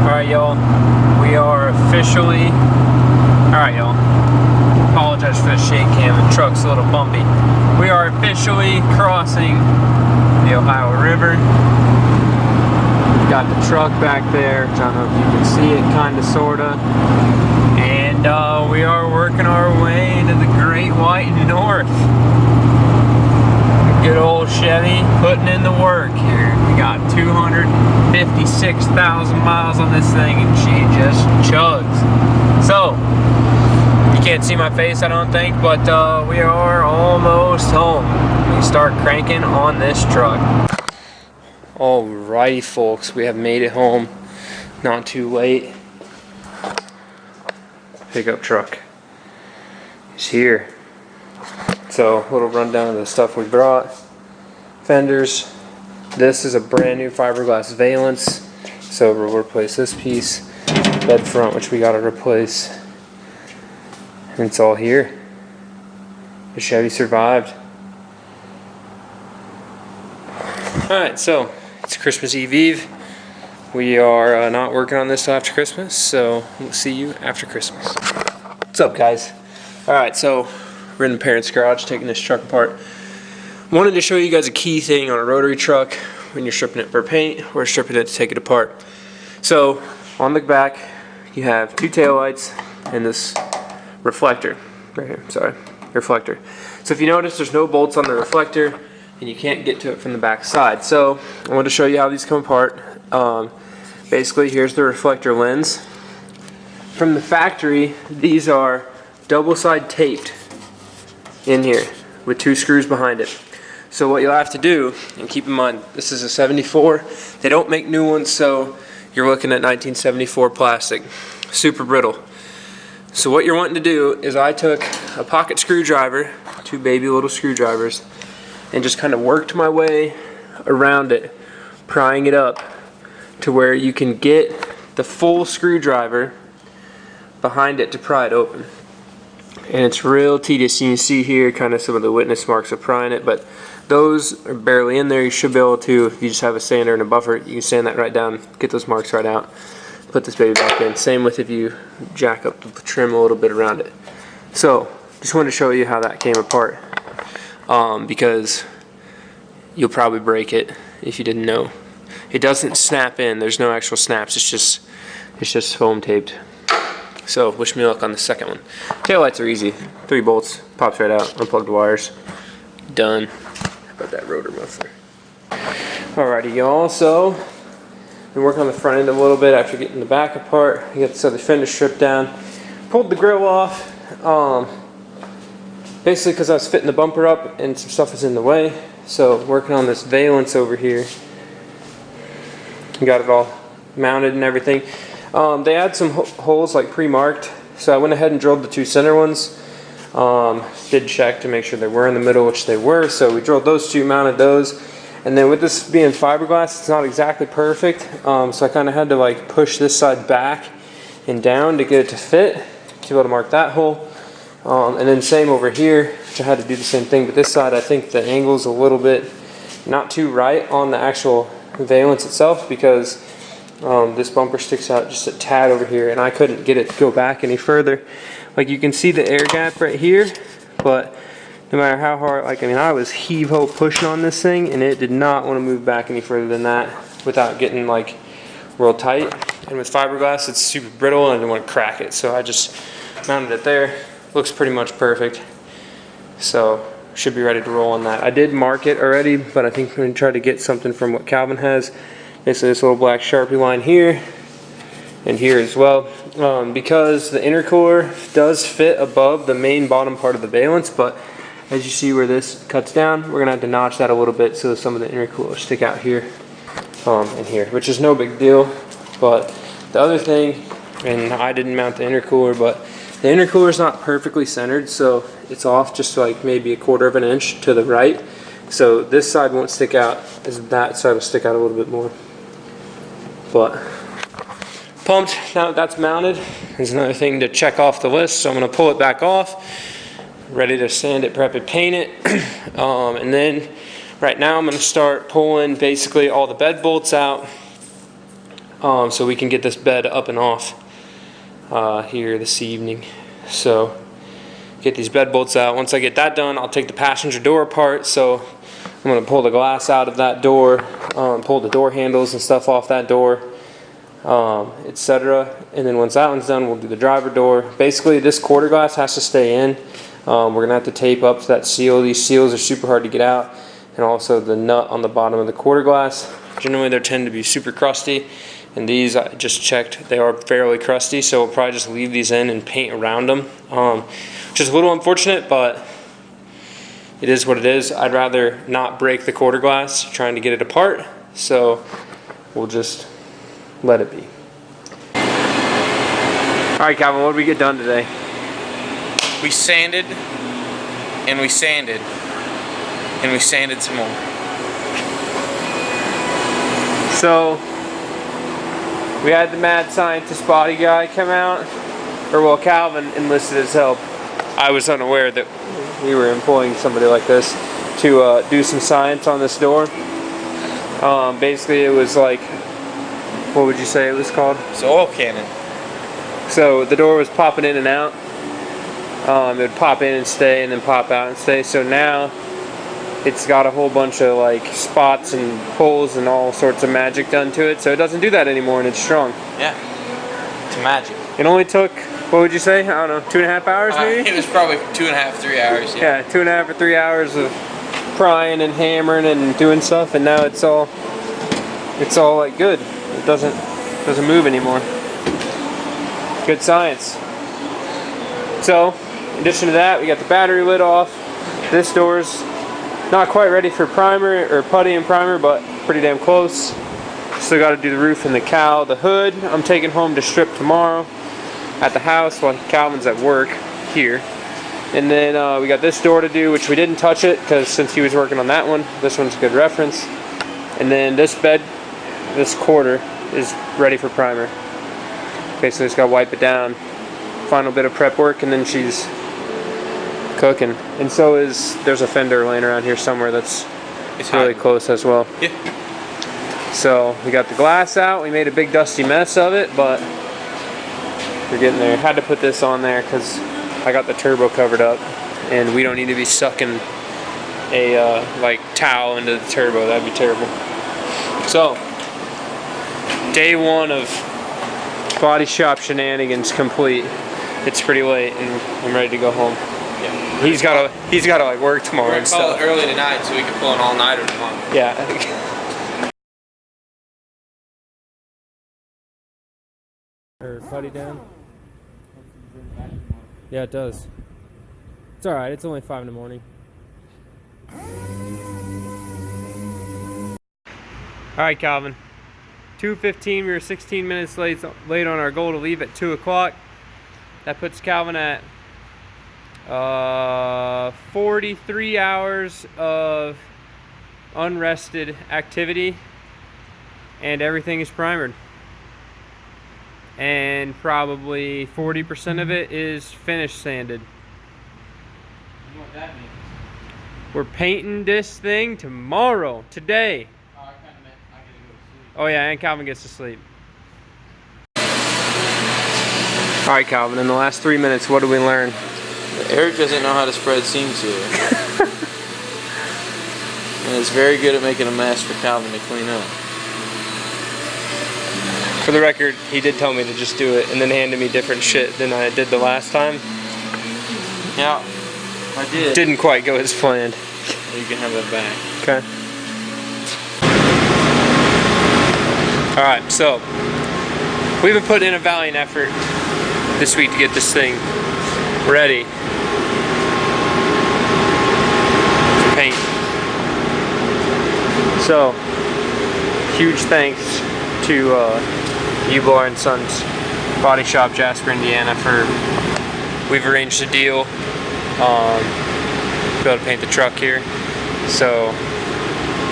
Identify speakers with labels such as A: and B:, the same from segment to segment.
A: Alright, y'all. We are officially... Alright, y'all. Apologize for the shake cam. The truck's a little bumpy. We are officially crossing the Ohio River. Got the truck back there. I don't know if you can see it, kind of, sort of. And we are working our way into the Great White North. Good old Chevy putting in the work here. We got 256,000 miles on this thing and she just chugs. So, you can't see my face, I don't think, but we are almost home. We start cranking on this truck. Alrighty, folks, we have made it home. Not too late. Pickup truck is here. So, a little rundown of the stuff we brought. Fenders. This is a brand new fiberglass valance. So we'll replace this piece. Bed front, which we gotta replace. And it's all here. The Chevy survived. Alright, so it's Christmas Eve. We are not working on this till after Christmas, so we'll see you after Christmas. What's up, guys? Alright, so we're in the parents' garage taking this truck apart. Wanted to show you guys a key thing on a rotary truck when you're stripping it for paint or stripping it to take it apart. So on the back you have two taillights and this reflector right here. Sorry, reflector. So if you notice, there's no bolts on the reflector and you can't get to it from the back side. So I want to show you how these come apart. Basically, here's the reflector lens. From the factory, these are double side taped in here with two screws behind it. So what you'll have to do, and keep in mind, this is a 74. They don't make new ones, so you're looking at 1974 plastic. Super brittle. So what you're wanting to do is I took a pocket screwdriver, two baby little screwdrivers, and just kind of worked my way around it, prying it up to where you can get the full screwdriver behind it to pry it open. And it's real tedious. You can see here kind of some of the witness marks of prying it, but those are barely in there. You should be able to, if you just have a sander and a buffer, you can sand that right down, get those marks right out, put this baby back in. Same with if you jack up the trim a little bit around it. So, just wanted to show you how that came apart, because you'll probably break it if you didn't know. It doesn't snap in. There's no actual snaps. It's just foam taped. So, wish me luck on the second one. Taillights are easy. 3 bolts, pops right out, unplug the wires. Done. How about that rotor muffler? Alrighty, y'all. So, been working on the front end a little bit after getting the back apart. We got this other fender stripped down. Pulled the grill off. Basically because I was fitting the bumper up and some stuff was in the way. So, working on this valance over here. Got it all mounted and everything. They had some holes like pre-marked, so I went ahead and drilled the 2 center ones. Did check to make sure they were in the middle, which they were, so we drilled those 2, mounted those. And then with this being fiberglass, it's not exactly perfect, so I kind of had to like push this side back and down to get it to fit, to be able to mark that hole. And then same over here, which I had to do the same thing, but this side I think the angle's a little bit not too right on the actual valance itself, because this bumper sticks out just a tad over here and I couldn't get it to go back any further. Like you can see the air gap right here, but no matter how hard, I was heave-ho pushing on this thing and it did not want to move back any further than that without getting like real tight. And with fiberglass, it's super brittle and I didn't want to crack it, so I just mounted it there. Looks pretty much perfect. So should be ready to roll on that. I did mark it already, but I think I'm going to try to get something from what Calvin has. Basically this little black Sharpie line here and here as well, because the intercooler does fit above the main bottom part of the valance, but as you see where this cuts down, we're gonna have to notch that a little bit so some of the intercoolers stick out here and here, which is no big deal. But the other thing, and I didn't mount the intercooler, but the intercooler is not perfectly centered, so it's off just like maybe 1/4 of an inch to the right. So this side won't stick out, as that side will stick out a little bit more. But pumped. Now that that's mounted, there's another thing to check off the list, so I'm going to pull it back off, ready to sand it, prep it, paint it. And then right now I'm going to start pulling basically all the bed bolts out, so we can get this bed up and off here this evening. So get these bed bolts out. Once I get that done, I'll take the passenger door apart. So I'm going to pull the glass out of that door, pull the door handles and stuff off that door, etc. And then once that one's done, we'll do the driver door. Basically, this quarter glass has to stay in. We're going to have to tape up to that seal. These seals are super hard to get out. And also the nut on the bottom of the quarter glass. Generally, they tend to be super crusty. And these, I just checked, they are fairly crusty. So we'll probably just leave these in and paint around them. Which is a little unfortunate, but it is what it is. I'd rather not break the quarter glass trying to get it apart. So we'll just let it be. All right, Calvin, what did we get done today?
B: We sanded, and we sanded, and we sanded some more.
A: So we had the mad scientist body guy come out, or well, Calvin enlisted his help. I was unaware that we were employing somebody like this to do some science on this door. Basically, it was like, what would you say it was called?
B: It's an oil cannon.
A: So the door was popping in and out. It would pop in and stay, and then pop out and stay. So now it's got a whole bunch of like spots and holes and all sorts of magic done to it. So it doesn't do that anymore, and it's strong.
B: Yeah, it's magic.
A: It only took, what would you say? I don't know, 2.5 hours maybe?
B: It was probably 2.5, 3 hours.
A: Yeah, 2.5 or 3 hours of prying and hammering and doing stuff, and now it's all like good. It doesn't move anymore. Good science. So, in addition to that, we got the battery lid off. This door's not quite ready for primer or putty and primer, but pretty damn close. Still got to do the roof and the cowl. The hood I'm taking home to strip tomorrow at the house while Calvin's at work here. And then we got this door to do, which we didn't touch it because since he was working on that one, this one's a good reference. And then this bed, this quarter, is ready for primer. Basically, just gotta wipe it down. Final bit of prep work, and then she's cooking. And so there's a fender laying around here somewhere that's really close as well.
B: Yeah.
A: So we got the glass out. We made a big dusty mess of it, but we're getting there. Had to put this on there because I got the turbo covered up, and we don't need to be sucking a like towel into the turbo. That'd be terrible. So day one of body shop shenanigans complete. It's pretty late, and I'm ready to go home.
B: Yeah.
A: He's gotta like work tomorrow
B: We're
A: and
B: gonna call
A: stuff.
B: it early tonight so we can pull an all-nighter tomorrow.
A: Yeah. Or putty down. Yeah, it does. It's all right. It's only 5 in the morning. All right, Calvin. 2:15. We were 16 minutes late on our goal to leave at 2 o'clock. That puts Calvin at 43 hours of unrested activity, and everything is primered. And probably 40% of it is finish sanded.
B: You know what that means?
A: We're painting this thing tomorrow, today.
B: Oh, I kind of meant I gotta go to sleep.
A: Oh yeah, and Calvin gets to sleep. All right, Calvin, in the last 3 minutes, what did we learn?
B: Eric doesn't know how to spread seam sealer. And is very good at making a mess for Calvin to clean up.
A: For the record, he did tell me to just do it and then handed me different shit than I did the last time.
B: Yeah, I did.
A: Didn't quite go as planned.
B: You can have that back.
A: Okay. Alright, so we've been putting in a valiant effort this week to get this thing ready for paint. So, huge thanks to Ubar and Sons Body Shop, Jasper, Indiana, we've arranged a deal to be able to paint the truck here. So,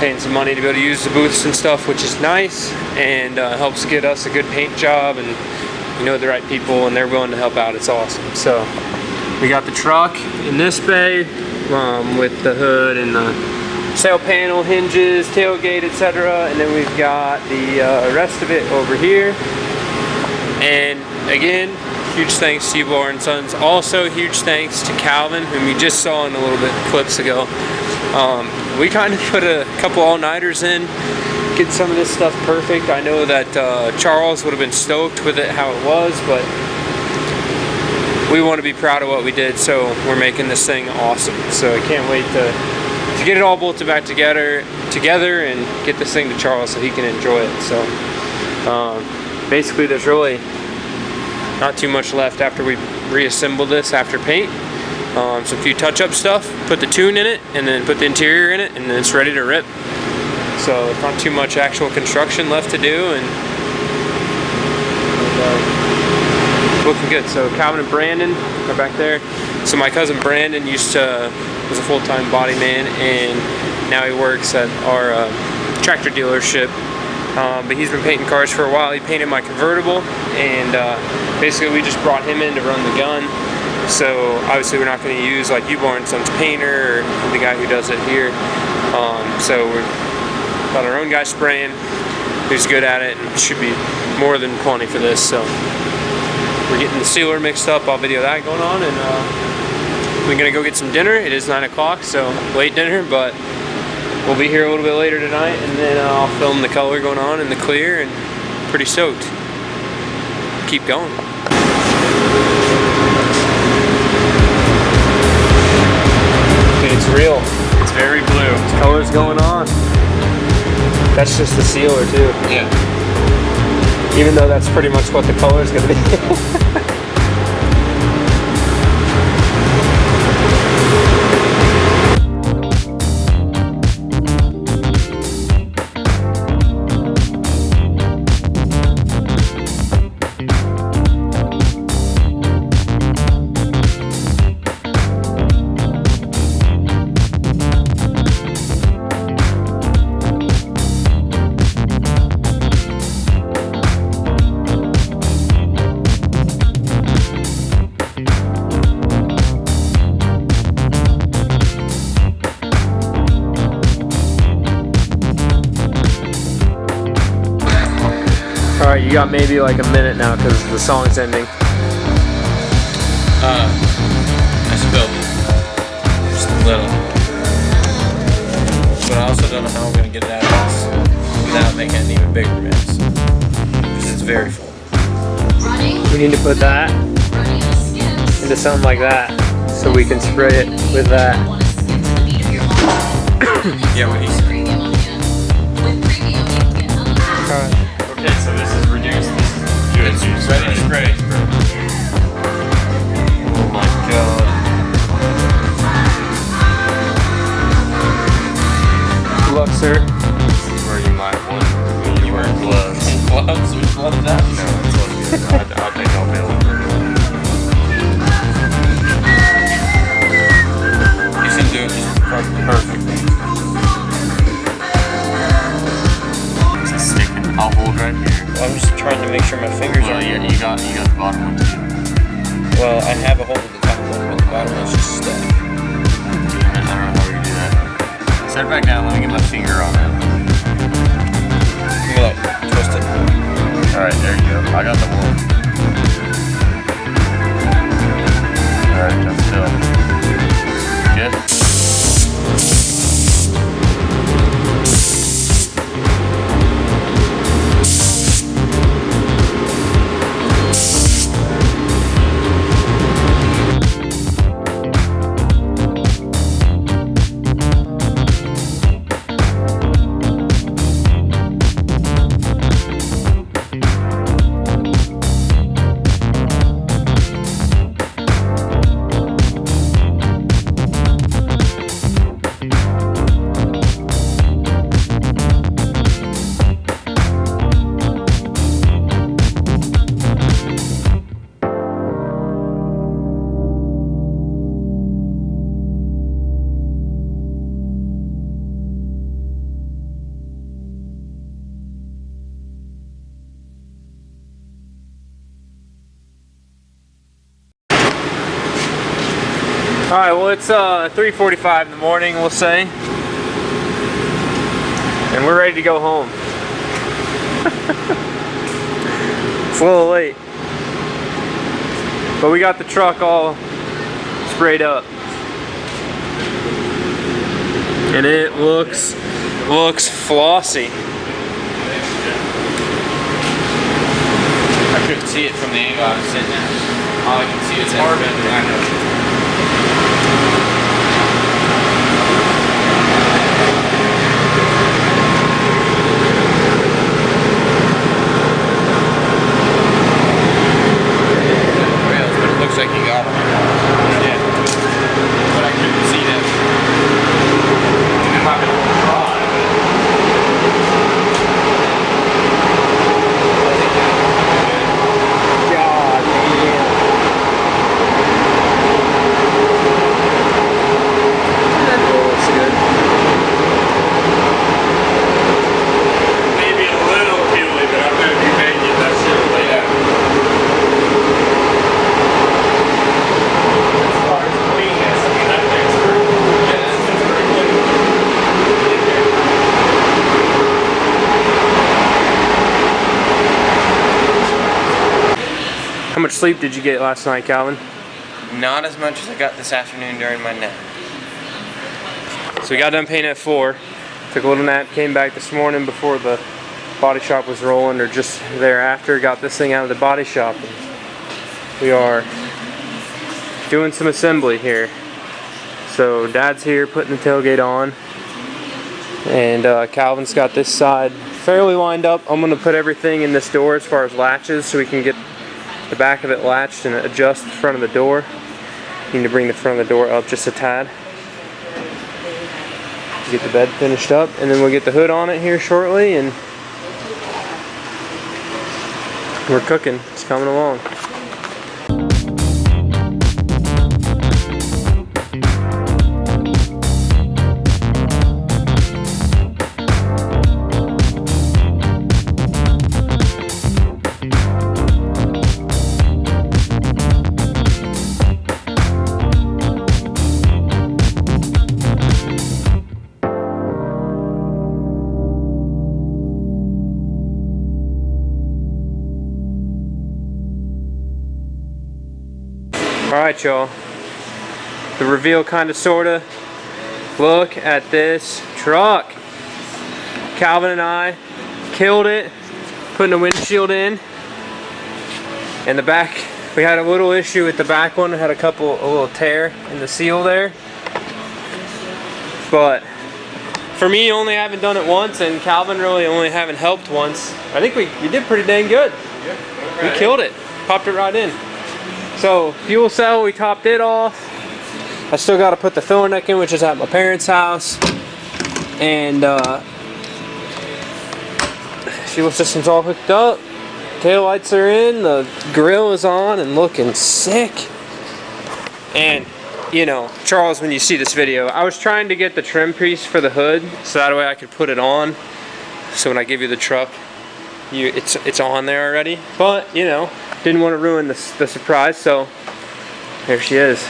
A: paying some money to be able to use the booths and stuff, which is nice, and helps get us a good paint job, and you know the right people, and they're willing to help out. It's awesome. So, we got the truck in this bay with the hood and the sail panel, hinges, tailgate, etc. And then we've got the rest of it over here. And again, huge thanks to Bar & Sons. Also, huge thanks to Calvin, whom you just saw in a little bit clips ago. We kind of put a couple all-nighters in, get some of this stuff perfect. I know that Charles would have been stoked with it how it was, but we want to be proud of what we did, so we're making this thing awesome. So I can't wait to get it all bolted back together and get this thing to Charles so he can enjoy it. So basically there's really not too much left after we reassemble this after paint. Some few touch-up stuff, put the tune in it, and then put the interior in it, and then it's ready to rip. So it's not too much actual construction left to do, and looking good. So Calvin and Brandon are back there. So my cousin Brandon was a full-time body man, and now he works at our tractor dealership. But he's been painting cars for a while. He painted my convertible, and basically we just brought him in to run the gun. So obviously we're not going to use like Bar & Sons painter or the guy who does it here. So we're got our own guy spraying, who's good at it, and should be more than plenty for this. So we're getting the sealer mixed up. I'll video that going on, and we're gonna go get some dinner. It is 9 o'clock, so late dinner, but we'll be here a little bit later tonight, and then I'll film the color going on and the clear, and pretty stoked. Keep going. Dude, it's real.
B: It's very blue.
A: Color's going on. That's just the sealer too.
B: Yeah.
A: Even though that's pretty much what the color's gonna be. Alright, you got maybe like a minute now because the song's ending.
B: I spilled just a little. But I also don't know how I'm going to get it out of this without making an even bigger mess. Because it's very full.
A: We need to put that into something like that so we can spray it with that.
B: Yeah, what he said.
A: Alright.
B: Okay, so this is reduced. This is ready to spray. Oh my god.
A: Good luck, sir.
C: This is where you might want when you wear gloves.
B: Gloves? Which gloves that?
C: No, it's all good. I think I'll be able to.
B: You should do it just perfect.
C: Is it sticking? I'll hold right here.
B: I'm just trying to make sure my fingers
C: Well,
B: are.
C: yeah, you got the bottom one too.
B: Well, I have a hold of the top one, but the bottom one's just stuck.
C: I don't know how we do that. Set it back down. Let me get my finger on it.
B: Look, twist it.
C: All right, there you go. I got the one. All right, that's still good.
A: Alright, well it's 3:45 in the morning, we'll say. And we're ready to go home. It's a little late. But we got the truck all sprayed up. And it looks flossy.
B: I couldn't see it from the angle I was sitting at. All I can see is that fender. I know. Rails, but it looks like you got them. Yeah. But I couldn't see them. I'm not going to try.
A: God damn. That looks good.
C: Maybe a little peely, but I'm gonna be making that shit lay out. As far as cleanness, I mean, that thing's pretty
A: How much sleep did you get last night, Calvin?
B: Not as much as I got this afternoon during my nap.
A: So we got done painting at 4. Took a little nap, came back this morning before the body shop was rolling, or just thereafter. Got this thing out of the body shop. We are doing some assembly here. So Dad's here putting the tailgate on, and Calvin's got this side fairly lined up. I'm gonna put everything in this door as far as latches, so we can get the back of it latched and adjust the front of the door. Need to bring the front of the door up just a tad. Get the bed finished up, and then we'll get the hood on it here shortly, and we're cooking. It's coming along. Alright, y'all. The reveal, kind of, sorta. Look at this truck. Calvin and I killed it putting a windshield in. And the back, we had a little issue with the back one. It had a little tear in the seal there. But for me, only having done it once, and Calvin really only having helped once, I think we did pretty dang good. We killed it. Popped it right in. So, fuel cell, we topped it off. I still got to put the filler neck in, which is at my parents' house. And fuel system's all hooked up. Tail lights are in. The grill is on and looking sick. And, you know, Charles, when you see this video, I was trying to get the trim piece for the hood, so that way I could put it on. So when I give you the truck, it's on there already. But, you know, didn't want to ruin the surprise, so there she is.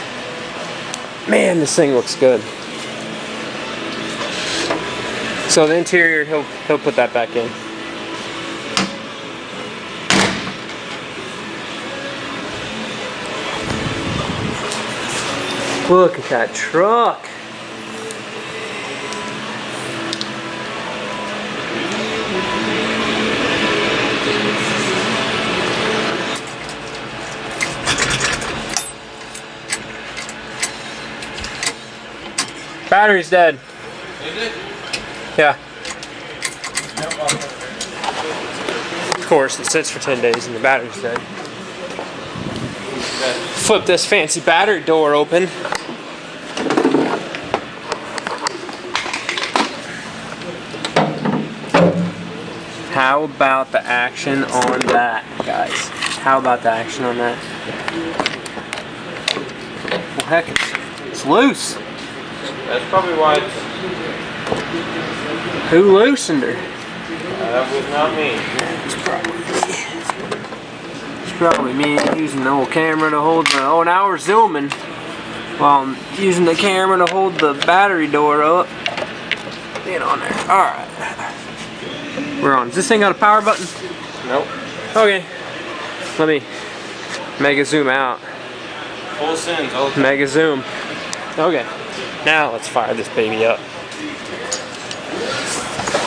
A: Man, this thing looks good. So the interior, he'll put that back in. Look at that truck. Battery's dead.
B: Is it?
A: Yeah. Of course, it sits for 10 days and the battery's dead. Flip this fancy battery door open. How about the action on that, guys? How about the action on that? Well, heck, it's loose.
B: That's probably why it's...
A: Who loosened her?
B: That was not me.
A: It's probably me using the old camera to hold the... Oh, now we're zooming. While I'm using the camera to hold the battery door up. Get on there. Alright. We're on. Does this thing got a power button?
B: Nope.
A: Okay. Let me mega zoom out.
B: Full sends all the time.
A: Mega zoom. Okay. Now let's fire this baby up.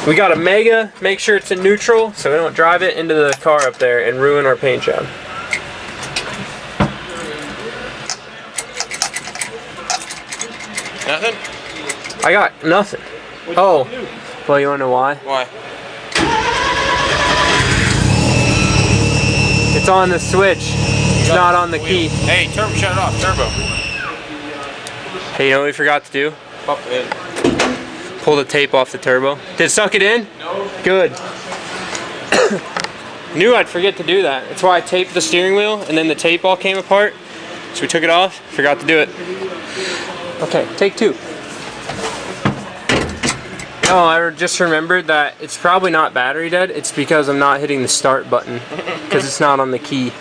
A: We got a mega, make sure it's in neutral so we don't drive it into the car up there and ruin our paint job.
B: Nothing?
A: I got nothing. Oh, well, you wanna know why?
B: Why?
A: It's on the switch. It's not on the key.
B: Hey, turbo, shut it off, turbo.
A: Hey, you know what we forgot to do?
B: Pop it.
A: Pull the tape off the turbo. Did it suck it in?
B: No.
A: Good. Knew I'd forget to do that. That's why I taped the steering wheel and then the tape all came apart. So we took it off, forgot to do it. Okay, take 2. Oh, I just remembered that it's probably not battery dead. It's because I'm not hitting the start button because it's not on the key.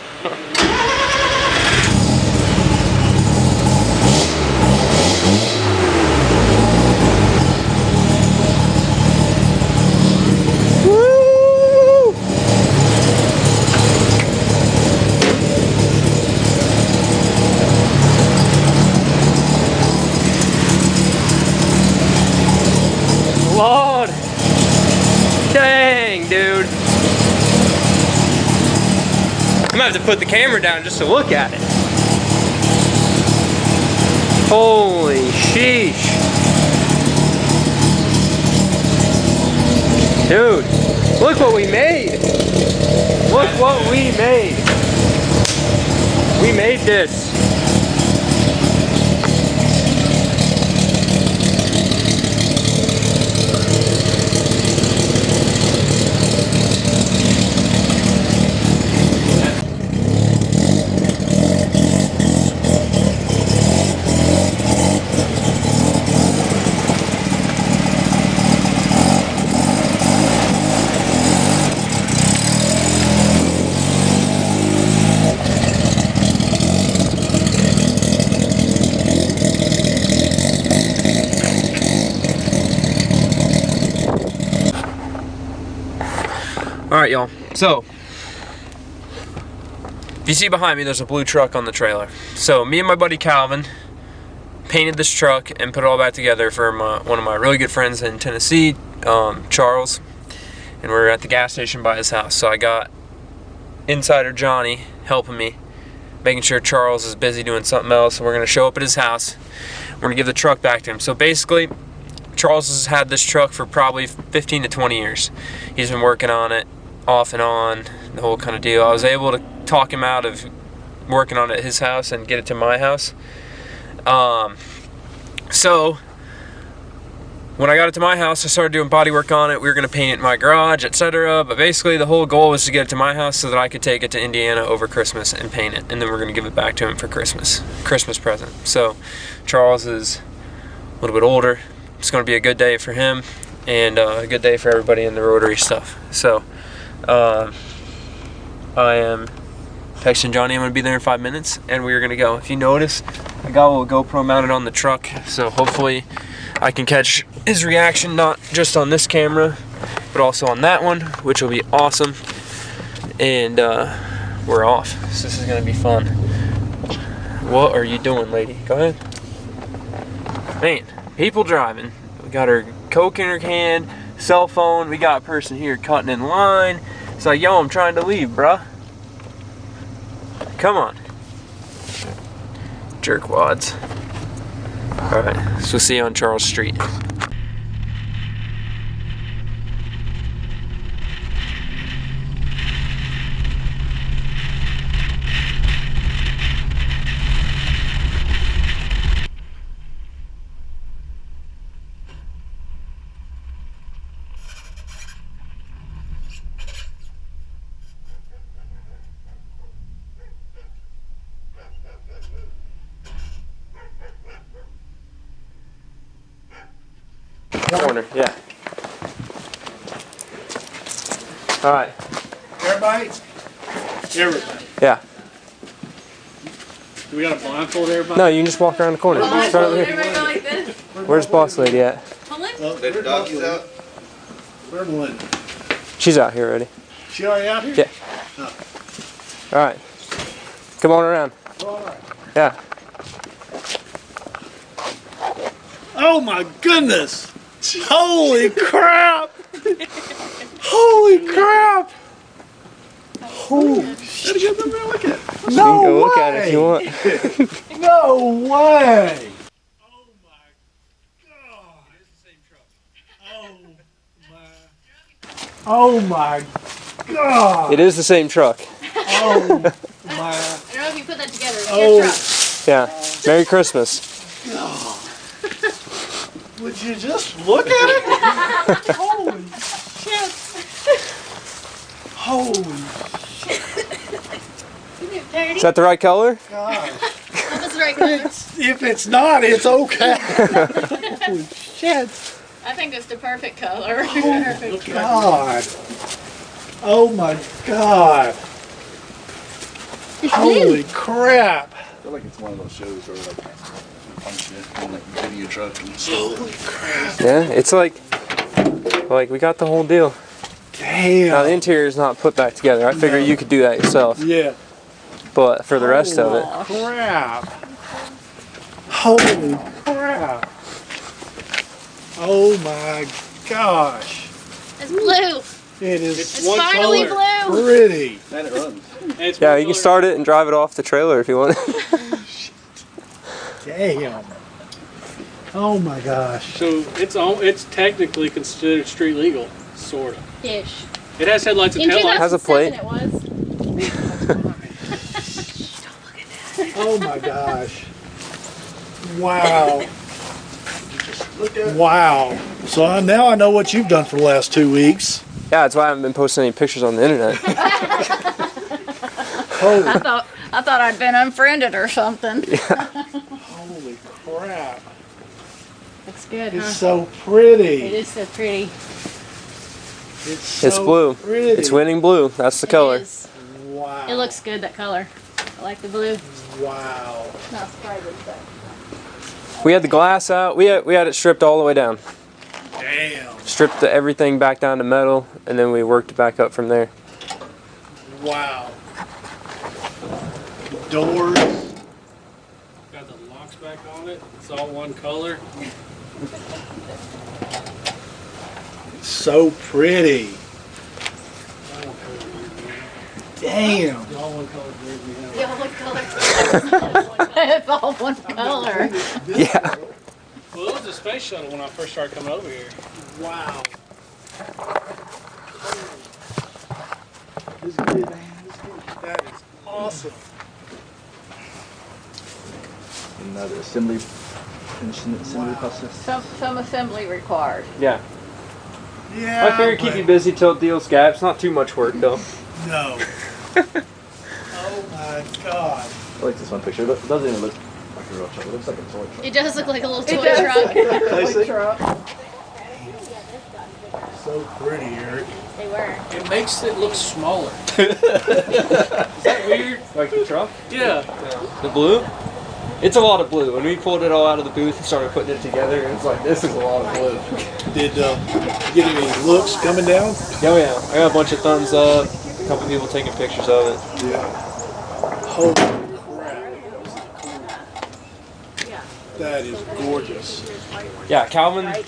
A: Woo! Lord! Dang, dude. I'm gonna have to put the camera down just to look at it. Holy sheesh. Dude, look what we made. Look what we made. We made this. Alright, y'all. So, if you see behind me, there's a blue truck on the trailer. So, me and my buddy Calvin painted this truck and put it all back together for one of my really good friends in Tennessee, Charles. And we're at the gas station by his house. So, I got Insider Johnny helping me, making sure Charles is busy doing something else. So, we're going to show up at his house. We're going to give the truck back to him. So, basically, Charles has had this truck for probably 15 to 20 years. He's been working on it off and on, the whole kind of deal. I was able to talk him out of working on it at his house and get it to my house. So when I got it to my house, I started doing body work on it. We were going to paint it in my garage, etc. But basically the whole goal was to get it to my house so that I could take it to Indiana over Christmas and paint it. And then we're going to give it back to him for Christmas present. So Charles is a little bit older. It's going to be a good day for him and a good day for everybody in the Rotary stuff. So I am texting Johnny. I'm going to be there in 5 minutes and we're going to go. If you notice, I got a little GoPro mounted on the truck, so hopefully I can catch his reaction, not just on this camera but also on that one, which will be awesome. And we're off, so this is going to be fun. What are you doing, lady? Go ahead. Man, people driving. We got her Coke in her hand, cell phone. We got a person here cutting in line. It's like, yo, I'm trying to leave, bruh. Come on. Jerkwads. Alright, so see you on Charles Street. Corner, yeah. Alright.
D: Everybody? Everybody.
A: Yeah.
D: Do we got a blindfold everybody?
A: No, you can just walk around the corner. Start over here.
E: Everybody go like this.
A: Where's boss lady at?
E: Well, let's
D: Let the doggies out. Where's Linda?
A: She's out here already.
D: She already out here?
A: Yeah. All right. Come on around.
D: All right.
A: Yeah.
D: Oh my goodness! Holy crap! Holy crap! Holy shit!
A: You can go look at it if you want.
D: No way! Oh my god! It is the same truck. Oh my god!
A: It is the same truck.
D: Oh my!
E: I don't know if you put that together. It's
D: Oh.
E: your truck.
A: Yeah. Merry Christmas.
D: Would you just look at it? Holy shit! Holy
A: Is that the right color?
D: god!
E: That's the right color.
D: If it's not, it's okay. Holy shit!
E: I think it's the perfect color.
D: Oh god! Oh my god! Holy crap!
F: I feel like it's one of those shows where like punch it and like video truck and stuff.
D: Holy crap!
A: Yeah. It's like we got the whole deal. Now the
D: Damn!
A: interior is not put back together. I figure you could do that yourself,
D: Yeah.
A: but for the rest of it,
D: Crap! Holy crap! Oh my gosh!
E: It's blue.
D: It is
E: It's finally blue.
D: pretty.
F: And it runs.
A: yeah, you can start it and drive it off the trailer if you want.
D: Damn. Oh my gosh.
G: So it's technically considered street legal, sort of.
E: Ish.
G: It has headlights and
E: In
G: taillights.
A: Has a plate.
E: 2007 it was.
D: Oh my gosh. Wow. Wow. So now I know what you've done for the last 2 weeks.
A: Yeah, that's why I haven't been posting any pictures on the internet.
D: Holy,
E: I thought I'd been unfriended or something.
D: holy crap.
E: Looks good,
D: It's
E: huh?
D: so pretty.
E: It is so pretty.
D: It's
A: It's
D: so
A: blue.
D: Pretty.
A: It's winning blue. That's the color.
E: It is.
D: Wow.
E: It looks good, that color. I like the blue.
D: Wow.
E: Not surprising, but.
A: We had the glass out. We had it stripped all the way down.
D: Damn.
A: Stripped everything back down to metal, and then we worked it back up from there.
D: Wow. Doors.
G: Got the locks back on it. It's all one color.
D: So pretty. Damn.
G: All one color.
E: Yeah, what color? It's all one color.
A: Yeah.
G: Well, it was a space shuttle when I first started coming over here.
D: Wow. This is good, man. That is awesome.
F: Another assembly, finishing the assembly process.
E: Some assembly required.
A: Yeah.
D: Yeah.
A: I figured keep you busy till it deals gaps. Not too much work though.
D: No. Oh my god.
F: I like this one picture. It doesn't even look like a real truck. It looks like a toy truck.
E: It does look like a little toy
F: Toy
E: truck.
D: So pretty, Eric.
E: They were.
G: It makes it look smaller. Is that weird?
A: Like the truck?
G: Yeah.
A: The blue? It's a lot of blue. When we pulled it all out of the booth and started putting it together, it's like, this is a lot of blue.
D: Did you get any looks coming down?
A: Oh yeah. I got a bunch of thumbs up. A couple people taking pictures of it.
D: Yeah. Holy crap. That is gorgeous.
A: Yeah, Calvin.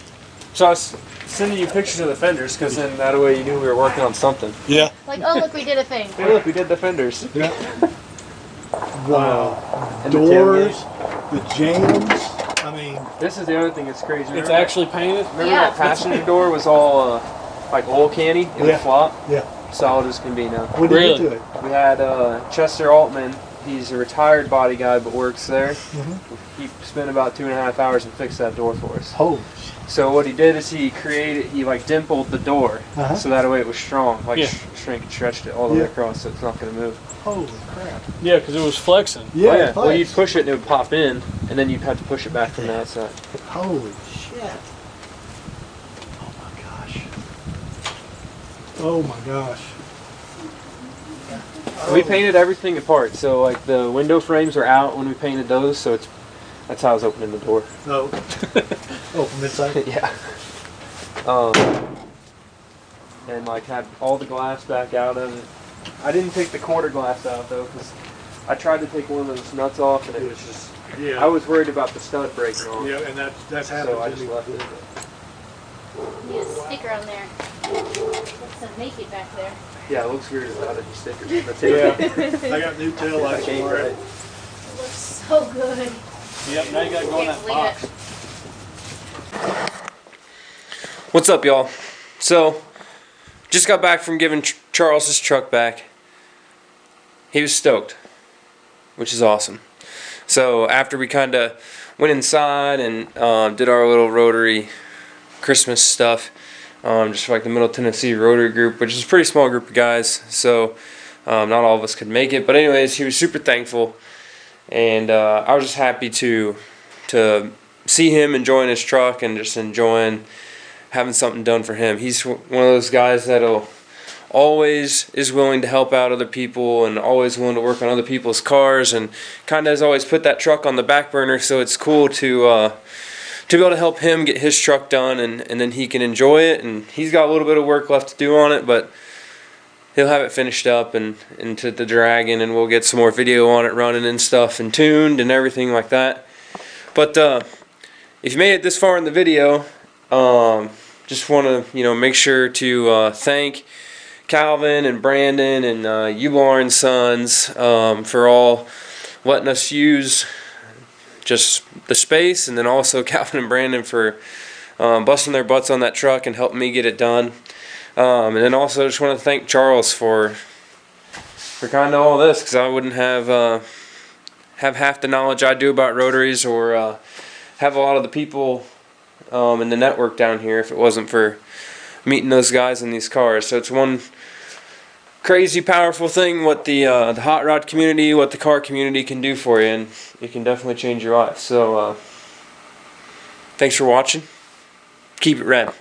A: So I was sending you pictures of the fenders because then that way you knew we were working on something.
D: Yeah.
E: Like, oh, look, we did a thing.
A: Hey, look, we did the fenders.
D: Yeah. Wow.
A: And the
D: Doors, the jams. I mean,
A: This is the other thing that's crazy.
G: It's
A: Remember
G: actually painted.
A: Remember
E: Yeah.
A: that passenger door was all like oil candy? It
D: Yeah.
A: would flop.
D: yeah.
A: Solid as can be now.
D: When did
G: Really?
D: you do it?
A: We had Chester Altman. He's a retired body guy but works there. He spent about 2.5 hours and fixed that door for us.
D: Holy
A: So what he did is he like dimpled the door
D: Uh-huh.
A: so that way it was strong, like
G: Yeah.
A: shrink and stretched it all the way
D: Yeah.
A: across so it's not going to move.
D: Holy crap.
G: Yeah, because it was flexing.
D: Yeah.
A: Oh, yeah.
D: it's
A: Well, you'd
D: nice.
A: push it and it would pop in, and then you'd have to push it back from the outside.
D: Holy shit. Oh my gosh. Oh my gosh.
A: We painted everything apart, so like the window frames were out when we painted those, so that's how I was opening the door.
D: No. Oh, from inside?
A: Yeah. and like had all the glass back out of it. I didn't take the quarter glass out though, because I tried to take one of those nuts off and it was just,
D: Yeah.
A: I was worried about the stud breaking off.
D: Yeah, and that's happened
A: So I
D: to
A: just
D: me
A: left it.
D: before.
E: Need a sticker on there. Looks like naked back there.
A: Yeah, it looks weird without any stickers. But
D: Yeah. I got new tail lights
A: okay,
D: for it.
A: right.
E: It looks so good.
D: Yep, now you gotta go in
E: Can't
D: that
E: believe
D: box.
E: it.
A: What's up, y'all? So, just got back from giving Charles' truck back. He was stoked, which is awesome. So, after we kind of went inside and did our little Rotary Christmas stuff, just for like the Middle Tennessee Rotary group, which is a pretty small group of guys, so not all of us could make it. But anyways, he was super thankful, and I was just happy to see him enjoying his truck and just enjoying having something done for him. He's one of those guys that'll always is willing to help out other people and always willing to work on other people's cars, and kind of has always put that truck on the back burner. So it's cool to be able to help him get his truck done, and then he can enjoy it. And he's got a little bit of work left to do on it, but he'll have it finished up and into the Dragon, and we'll get some more video on it running and stuff and tuned and everything like that. But if you made it this far in the video, just want to make sure to thank Calvin and Brandon and Ular and Sons for all letting us use just the space, and then also Calvin and Brandon for busting their butts on that truck and helping me get it done. And then also just want to thank Charles for kind of all this, because I wouldn't have half the knowledge I do about rotaries, or have a lot of the people in the network down here if it wasn't for meeting those guys in these cars. So it's one crazy powerful thing what the hot rod community, what the car community can do for you, and it can definitely change your life. So thanks for watching. Keep it rad.